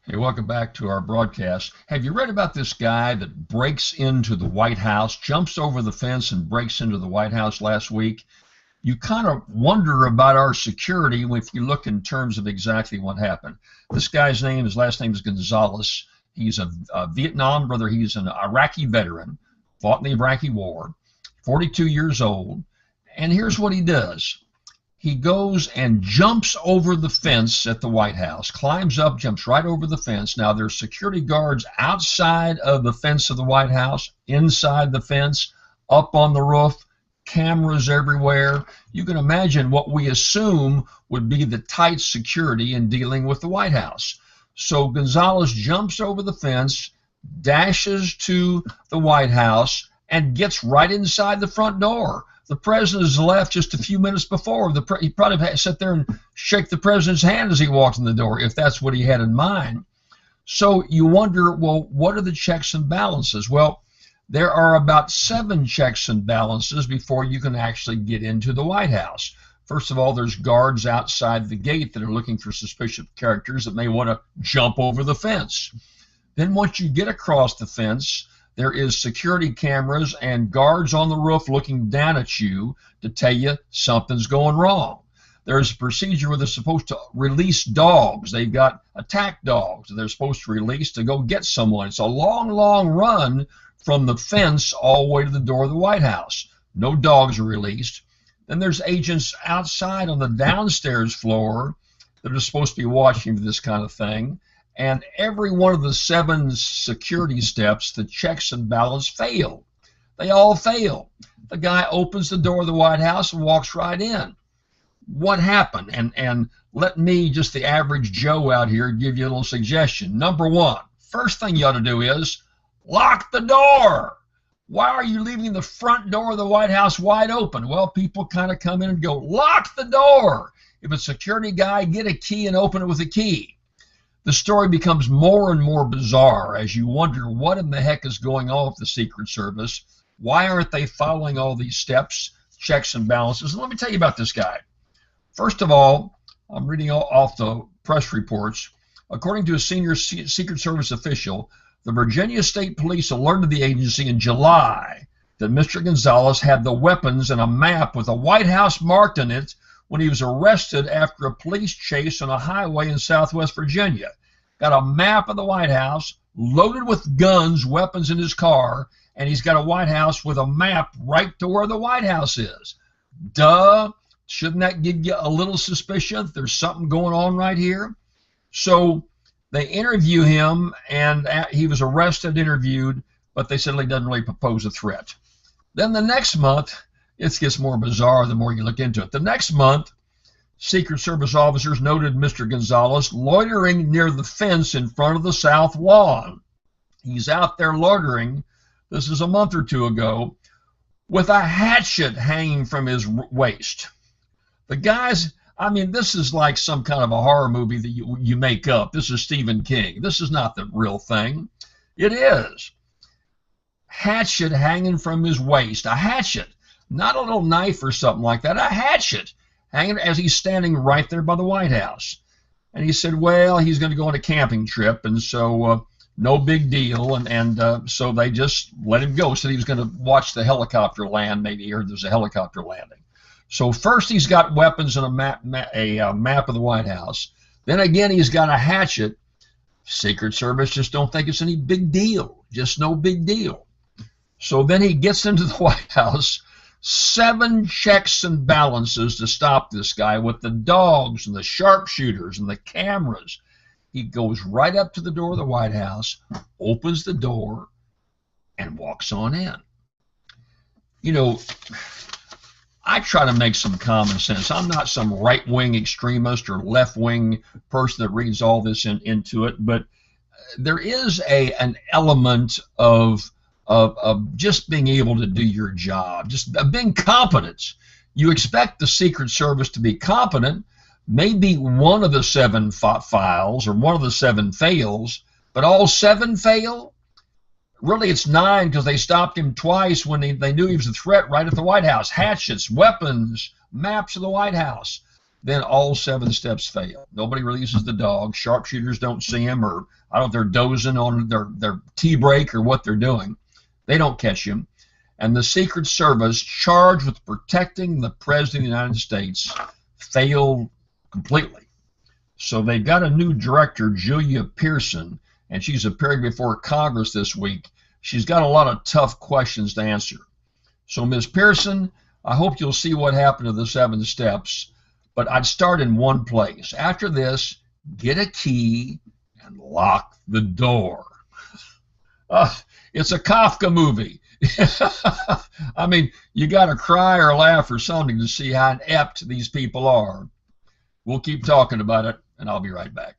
Hey, welcome back to our broadcast. Have you read about this guy that breaks into the White House, jumps over the fence and breaks into the White House last week? You kind of wonder about our security if you look in terms of exactly what happened. This guy's name, his last name is Gonzalez. He's a Vietnam brother. He's an Iraqi veteran, fought in the Iraqi war, 42 years old. And here's what he does. He goes and jumps over the fence at the White House, climbs up, jumps right over the fence. Now, there's security guards outside of the fence of the White House, inside the fence, up on the roof, cameras everywhere. You can imagine what we assume would be the tight security in dealing with the White House. So Gonzalez jumps over the fence, dashes to the White House, and gets right inside the front door. The president has left just a few minutes before. He probably had to sit there and shake the president's hand as he walked in the door, if that's what he had in mind. So you wonder, well, what are the checks and balances? Well, there are about 7 checks and balances before you can actually get into the White House. First of all, there's guards outside the gate that are looking for suspicious characters that may want to jump over the fence. Then once you get across the fence, there is security cameras and guards on the roof looking down at you to tell you something's going wrong. There's a procedure where they're supposed to release dogs. They've got attack dogs that they're supposed to release to go get someone. It's a long, long run from the fence all the way to the door of the White House. No dogs are released. Then there's agents outside on the downstairs floor that are supposed to be watching for this kind of thing. And every one of the 7 security steps, the checks and balances fail. They all fail. The guy opens the door of the White House and walks right in. What happened? And let me, just the average Joe out here, give you a little suggestion. Number 1, first thing you ought to do is lock the door. Why are you leaving the front door of the White House wide open? Well, people kind of come in and go, lock the door. If it's a security guy, get a key and open it with a key. The story becomes more and more bizarre as you wonder what in the heck is going on with the Secret Service. Why aren't they following all these steps, checks and balances? And let me tell you about this guy. First of all, I'm reading off the press reports. According to a senior Secret Service official, the Virginia State Police alerted the agency in July that Mr. Gonzalez had the weapons and a map with a White House marked in it when he was arrested after a police chase on a highway in Southwest Virginia. Got a map of the White House, loaded with guns, weapons in his car, and he's got a White House with a map right to where the White House is. Duh. Shouldn't that give you a little suspicion that there's something going on right here? So they interview him, and he was arrested, interviewed, but they said he doesn't really propose a threat. Then the next month, it gets more bizarre the more you look into it. The next month, Secret Service officers noted Mr. Gonzalez loitering near the fence in front of the south lawn. He's out there loitering, this is a month or 2 ago, with a hatchet hanging from his waist. The guy's, I mean, this is like some kind of a horror movie that you make up. This is Stephen King. This is not the real thing. It is. Hatchet hanging from his waist. A hatchet. Not a little knife or something like that. A hatchet hanging as he's standing right there by the White House. And he said, well, he's going to go on a camping trip, and so no big deal. And so they just let him go. Said he was going to watch the helicopter land, maybe, or there's a helicopter landing. So first he's got weapons and a map of the White House. Then again he's got a hatchet. Secret Service just don't think it's any big deal. Just no big deal. So then he gets into the White House. 7 checks and balances to stop this guy with the dogs and the sharpshooters and the cameras. He goes right up to the door of the White House, opens the door, and walks on in. You know, I try to make some common sense. I'm not some right-wing extremist or left-wing person that reads all this into it, but there is an element of just being able to do your job, just being competent. You expect the Secret Service to be competent. Maybe one of the 7 files or one of the 7 fails, but all 7 fail? Really, it's 9 because they stopped him twice when they knew he was a threat right at the White House. Hatchets, weapons, maps of the White House. then all 7 steps fail. Nobody releases the dog. Sharpshooters don't see him, or I don't know if they're dozing on their tea break or what they're doing. They don't catch him. And the Secret Service, charged with protecting the President of the United States, failed completely. So they got a new director, Julia Pearson, and she's appearing before Congress this week. She's got a lot of tough questions to answer. So, Ms. Pearson, I hope you'll see what happened to the 7 steps, but I'd start in one place. After this, get a key and lock the door. It's a Kafka movie. I mean, you got to cry or laugh or something to see how inept these people are. We'll keep talking about it, and I'll be right back.